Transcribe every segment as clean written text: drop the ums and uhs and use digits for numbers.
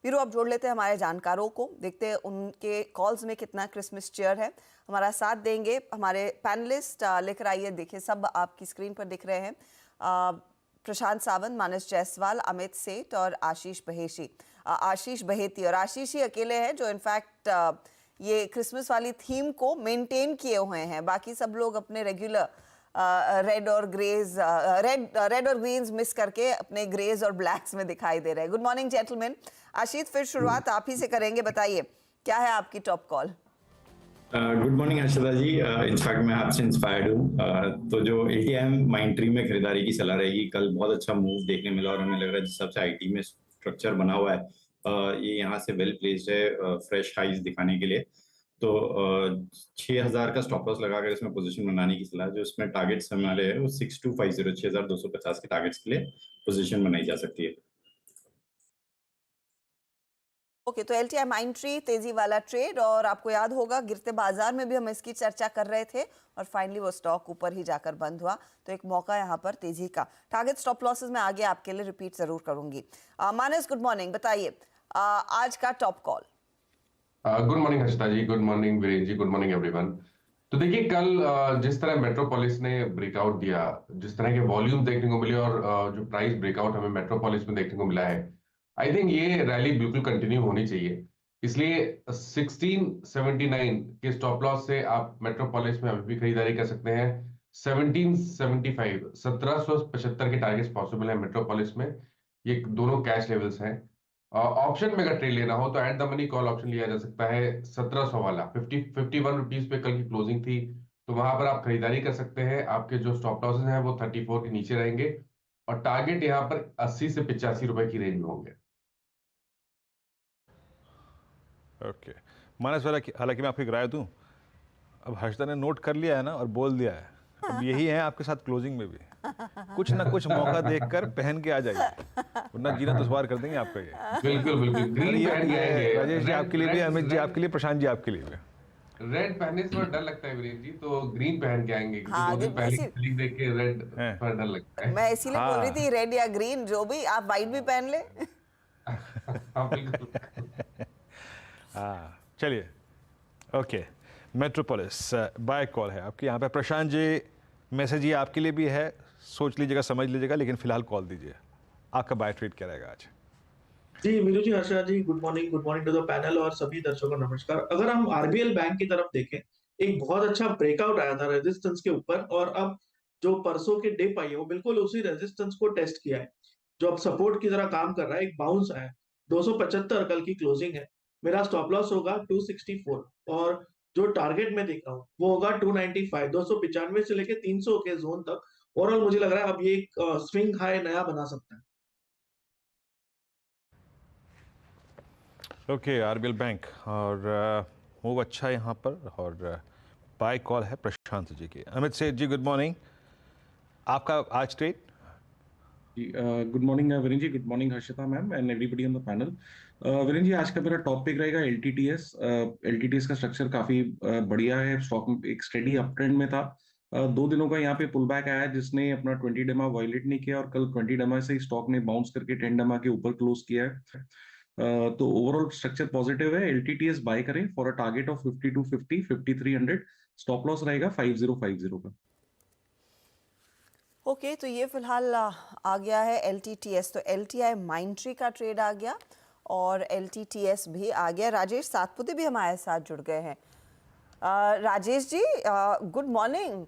वीरू, आप जोड़ लेते हैं हमारे जानकारों को, देखते हैं उनके कॉल्स में कितना क्रिसमस चीयर है। हमारा साथ देंगे हमारे पैनलिस्ट, लेकर आइए, देखिए सब आपकी स्क्रीन पर दिख रहे हैं। प्रशांत सावंत, मानस जायसवाल, अमित सेठ और आशीष बहेती। और आशीष ही अकेले हैं जो इनफैक्ट ये क्रिसमस वाली थीम को मेंटेन किए हुए हैं। बाकी सब लोग अपने रेगुलर रेड और ग्रीन्स मिस करके अपने ग्रेज और ब्लैक्स में दिखाई दे रहे हैं। Good morning gentleman. आशीष, फिर शुरुआत आप ही से करेंगे, बताइए क्या है आपकी top call. Good morning Harshada ji. In fact मैं आपसे इंस्पायर्ड हूँ। तो जो एटीएम माइंट्री में खरीदारी की सलाह रहेगी, कल बहुत अच्छा मूव देखने मिला और हमें लग रहा है जिस हिसाब से आईटी में स्ट्रक्चर बना हुआ है, ये यहाँ से वेल प्लेस्ड है फ्रेश हाइज दिखाने के लिए। तो 6000 का स्टॉप लॉस लगाकर इसमें पोजीशन बनाने की सलाह, जो इसमें टारगेट्स हमारे है वो 6250 6250 के टारगेट्स के लिए पोजीशन बनाई जा सकती है। ओके, तो एलटीआई माइंट्री तेजी वाला ट्रेड, और आपको याद होगा गिरते बाजार में भी हम इसकी चर्चा कर रहे थे और फाइनली वो स्टॉक ऊपर ही जाकर बंद हुआ। तो एक मौका यहाँ पर तेजी का। टारगेट स्टॉप लॉसेस में आगे आपके लिए रिपीट जरूर करूंगी। मानस, गुड मॉर्निंग, बताइए आज का top call. Good morning Harshita ji, good morning Viren ji, good morning everyone. तो देखिए कल जिस तरह मेट्रोपोलिस ने ब्रेकआउट दिया, जिस तरह के वॉल्यूम देखने को मिले और जो प्राइस ब्रेकआउट हमें मेट्रोपोलिस में देखने को मिला है, आई थिंक ये रैली बिल्कुल कंटिन्यू होनी चाहिए। इसलिए 1679 के स्टॉप लॉस से आप मेट्रोपोलिस में अभी भी खरीदारी कर सकते हैं। 1775 1775 के टारगेट्स पॉसिबल है मेट्रोपोलिस में। ये दोनों कैश लेवल्स हैं। ऑप्शन में अगर ट्रेड लेना हो तो at the money call option लिया जा सकता है 1700 वाला। 51 रुपीज पे कल की क्लोजिंग थी, तो वहां पर आप खरीदारी कर सकते हैं। आपके जो स्टॉप लॉसेस हैं वो 34 के नीचे रहेंगे और टारगेट यहाँ पर 80 से 85 रुपए की रेंज में होंगे। ओके मानस वाला, हालांकि मैं आपकी राय दूं, अब हर्षदा ने नोट कर लिया है ना और बोल दिया है, अब यही है आपके साथ क्लोजिंग में भी कुछ ना कुछ मौका देखकर पहन के आ जाइए, वरना जीना दुश्वार कर देंगे आपका ये। बिल्कुल बिल्कुल। ग्रीन पहन के आएंगे राजेश जी आपके लिए भी, अमित जी आपके लिए, प्रशांत जी आपके लिए भी। रेड पहनने से थोड़ा डर लगता है वीरेन जी, तो ग्रीन पहन के आएंगे क्योंकि हाँ, 2 दिन पहले की देख के रेड थोड़ा डर लगता है। मैं इसीलिए बोल रही थी रेड या ग्रीन, जो भी, आप व्हाइट भी पहन ले। हाँ चलिए, ओके। मेट्रोपोलिस बाय कॉल है आपके यहाँ पे। प्रशांत जी, मैसेज ये आपके लिए भी है, सोच लीजिएगा, समझ लीजिएगा, लेकिन फिलहाल कॉल दीजिए। आपका बाय ट्रेड क्या रहेगा आज? जी Viru ji, Harsha ji, good morning to the panel और सभी दर्शकों को नमस्कार। अगर हम आरबीएल बैंक की तरफ देखें, एक बहुत अच्छा ब्रेकआउट आया था रेजिस्टेंस के ऊपर, और अब जो परसों के डिप आई है वो बिल्कुल उसी रेजिस्टेंस को टेस्ट किया है, जो अब सपोर्ट की तरह काम कर रहा है। एक बाउंस आया है 275 कल की क्लोजिंग है। मेरा स्टॉप लॉस होगा 264 और जो टारगेट मैं देख रहा हूँ वो होगा 295, 295 से लेके 300 के जोन तक। ओवरऑल मुझे लग रहा है अब ये एक स्विंग हाई नया बना सकता है। ओके, आरबीएल बैंक और मूव अच्छा है यहाँ पर, और बाय कॉल है प्रशांत जी की। अमित सेठ जी, गुड मॉर्निंग, आपका आज trade? Good morning Viren ji, good morning Harshita ma'am and everybody on the panel. Viren ji, आज का मेरा टॉप पिक रहेगा एलटीटीएस। एलटीटीएस का स्ट्रक्चर काफी बढ़िया है, स्टॉक एक स्टेडी अप ट्रेंड में था। 2 दिनों का यहाँ पे पुल बैक आया जिसने अपना 20 डेमा वायलेट नहीं किया और कल 20 डेमा से स्टॉक ने बाउंस करके 10 डेमा के ऊपर क्लोज किया है। तो ओवरऑल स्ट्रक्चर पॉजिटिव है। एलटीटीएस बाय करें for a target of 5250 5300। Stop loss रहेगा 5050 का। ओके, तो ये फिलहाल आ गया है एलटीटीएस। तो एलटीआई माइंट्री का ट्रेड आ गया और एलटीटीएस भी आ गया। राजेश सातपुते भी हमारे साथ जुड़ गए हैं। Rajesh ji, good morning.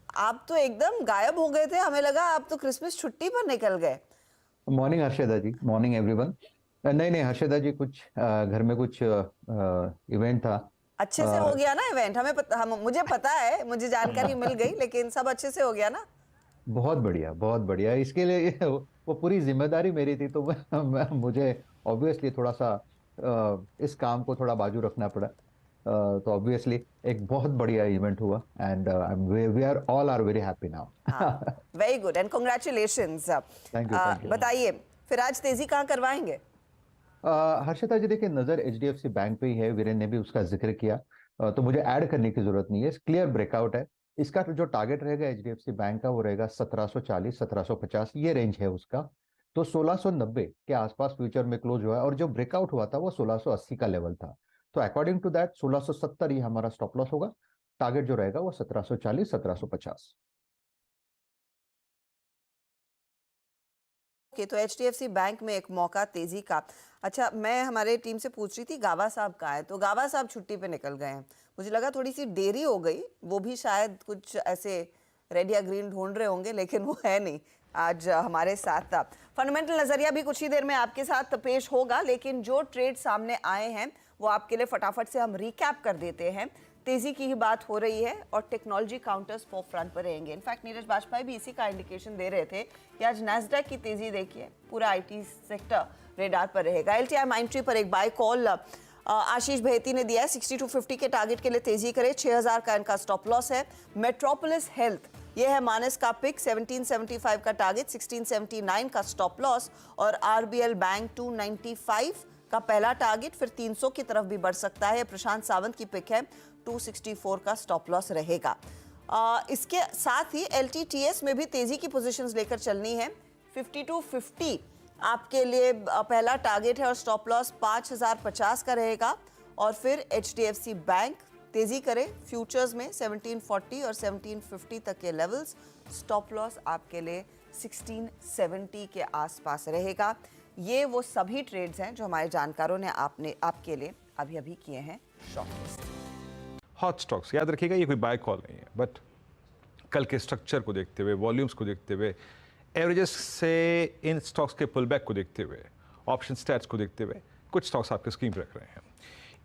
आप तो एकदम गायब हो गए थे, हमें लगा आप तो क्रिसमस छुट्टी पर निकल गए। मॉर्निंग हर्षदा जी, मॉर्निंग एवरीवन। नहीं हर्षदा जी, कुछ घर में कुछ इवेंट था। अच्छे से हो गया ना इवेंट? मुझे पता है, मुझे जानकारी मिल गई, लेकिन सब अच्छे से हो गया ना? बहुत बढ़िया, बहुत बढ़िया। इसके लिए वो पूरी जिम्मेदारी मेरी थी, तो मुझे ऑब्वियसली थोड़ा सा इस काम को थोड़ा बाजू रखना पड़ा। तो ऑब्वियसली एक बहुत बढ़िया इवेंट हुआ and we are all very happy now. Very good and congratulations. Thank you. बताइए फिर आज तेजी कहाँ करवाएंगे? हर्षिता जी, देखिए नजर एचडीएफसी बैंक पे ही है, वीरेन ने भी उसका जिक्र किया, तो मुझे ऐड करने की जरूरत नहीं है। क्लियर ब्रेकआउट है। इसका जो टारगेट रहेगा एचडीएफसी बैंक का वो रहेगा 1740 1750, ये रेंज है उसका। तो 1690 के आसपास फ्यूचर में क्लोज हुआ है, और जो ब्रेकआउट हुआ था वो 1680 का लेवल था। तो अकॉर्डिंग टू दैट 1670 ही हमारा स्टॉप लॉस होगा। टारगेट जो रहेगा वो 1740 1750। ओके, तो HDFC बैंक में एक मौका तेजी का। अच्छा, मैं हमारे टीम से पूछ रही थी गावा साहब कहाँ है, तो गावा साहब छुट्टी पे निकल गए हैं। मुझे लगा थोड़ी सी देरी हो गई, वो भी शायद कुछ ऐसे रेड या ग्रीन ढूंढ रहे होंगे, लेकिन वो है नहीं, आज हमारे साथ था। फंडामेंटल नजरिया भी कुछ ही देर में आपके साथ पेश होगा, लेकिन जो ट्रेड सामने आए हैं वो आपके लिए फटाफट से हम रिकैप कर देते हैं। तेजी की ही बात हो रही है और टेक्नोलॉजी काउंटर्स फोर फ्रंट पर रहेंगे। इनफैक्ट नीरज बाजपेयी भी इसी का इंडिकेशन दे रहे थे कि आज नैस्डैक की तेजी देखिए, पूरा IT सेक्टर रेडार पर रहेगा। LTI माइंट्री पर एक बाय कॉल आशीष भैती ने दिया है। 6250 के टारगेट के लिए तेजी करे, 6000 का इनका स्टॉप लॉस है। मेट्रोपोलिस हेल्थ ये है मानस का पिक, 1775 का टारगेट, 1679 का स्टॉप लॉस। और RBL बैंक 295 का पहला टारगेट, फिर 300 की तरफ भी बढ़ सकता है। प्रशांत सावंत की पिक है, 264 का स्टॉप लॉस रहेगा। इसके साथ ही LTTS में भी तेजी की पोजीशंस लेकर चलनी है। 5250 आपके लिए पहला टारगेट है और स्टॉप लॉस 5050 का रहेगा। और फिर HDFC बैंक तेजी करे फ्यूचर्स में 1740 और 1750 तक के लेवल्स, स्टॉप लॉस आपके लिए 1670 के आसपास रहेगा। ये वो सभी ट्रेड्स हैं जो हमारे जानकारों ने आपके लिए अभी अभी किए हैं शॉर्टलिस्ट। हॉट स्टॉक्स याद रखिएगा, ये कोई बाय कॉल नहीं है, बट कल के स्ट्रक्चर को देखते हुए, वॉल्यूम्स को देखते हुए, एवरेजेस से इन स्टॉक्स के पुल बैक को देखते हुए, ऑप्शन स्टैट्स को देखते हुए कुछ स्टॉक्स आपके स्क्रीन पर रख रहे हैं।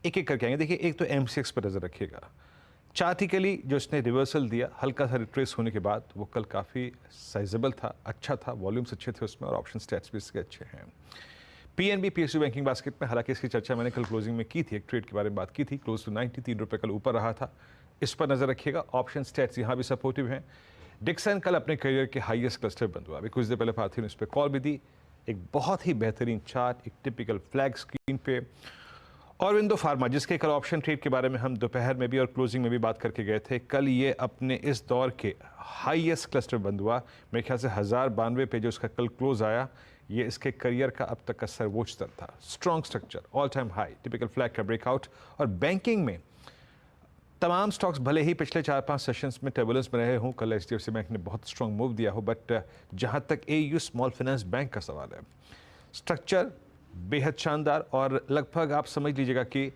एक एक करके आएंगे। देखिए, एक तो MCX पर नजर रखिएगा। चार्टिकली जो इसने रिवर्सल दिया, हल्का सा रिट्रेस होने के बाद, वो कल काफ़ी साइजेबल था, अच्छा था, वॉल्यूम्स अच्छे थे उसमें और ऑप्शन स्टैट्स भी इसके अच्छे हैं। PNB PSU बैंकिंग बास्केट में, हालांकि इसकी चर्चा मैंने कल क्लोजिंग में की थी, एक ट्रेड के बारे में बात की थी, क्लोज टू 93 रुपये कल ऊपर रहा था, इस पर नजर रखिएगा। ऑप्शन स्टैट्स यहाँ भी सपोर्टिव हैं। डिक्सन कल अपने करियर के हाईएस्ट क्लस्टर बंद हुआ, अभी कुछ देर पहले पार्थी ने उस पर कॉल भी दी। एक बहुत ही बेहतरीन चार्ट, एक टिपिकल फ्लैग स्क्रीन पे। औरबिंदो फार्मा, जिसके कल ऑप्शन ट्रेड के बारे में हम दोपहर में भी और क्लोजिंग में भी बात करके गए थे, कल ये अपने इस दौर के हाईएस्ट क्लस्टर बंद हुआ। मेरे ख्याल से 1092 पे जो उसका कल क्लोज आया, ये इसके करियर का अब तक का सर्वोच्च स्तर था। Strong structure, all time high, typical flag का ब्रेकआउट। और बैंकिंग में तमाम स्टॉक्स भले ही पिछले 4-5 सेशंस में टर्बुलेंस में रहे हों, कल HDFC बैंक ने बहुत स्ट्रॉन्ग मूव दिया हो, बट जहाँ तक AU स्मॉल फाइनेंस बैंक का सवाल है, स्ट्रक्चर बेहद शानदार। और लगभग आप समझ लीजिएगा कि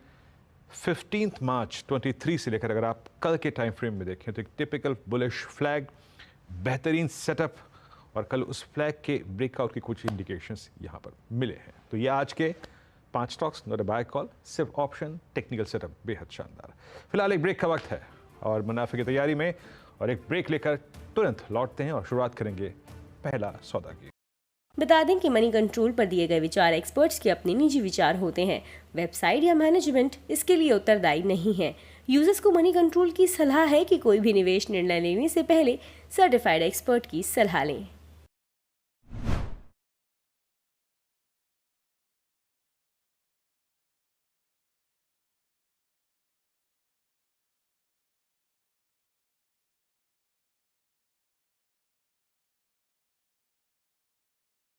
15 मार्च 23 से लेकर अगर आप कल के टाइम फ्रेम में देखें तो एक टिपिकल बुलिश फ्लैग, बेहतरीन सेटअप, और कल उस फ्लैग के ब्रेकआउट के कुछ इंडिकेशंस यहाँ पर मिले हैं। तो ये आज के 5 stocks, not a buy call, सिर्फ ऑप्शन, टेक्निकल सेटअप बेहद शानदार। फिलहाल एक ब्रेक का वक्त है और मुनाफे की तैयारी में, और एक ब्रेक लेकर तुरंत लौटते हैं और शुरुआत करेंगे पहला सौदा की। बता दें कि मनी कंट्रोल पर दिए गए विचार एक्सपर्ट्स के अपने निजी विचार होते हैं। वेबसाइट या मैनेजमेंट इसके लिए उत्तरदायी नहीं है। यूजर्स को मनी कंट्रोल की सलाह है कि कोई भी निवेश निर्णय लेने से पहले सर्टिफाइड एक्सपर्ट की सलाह लें।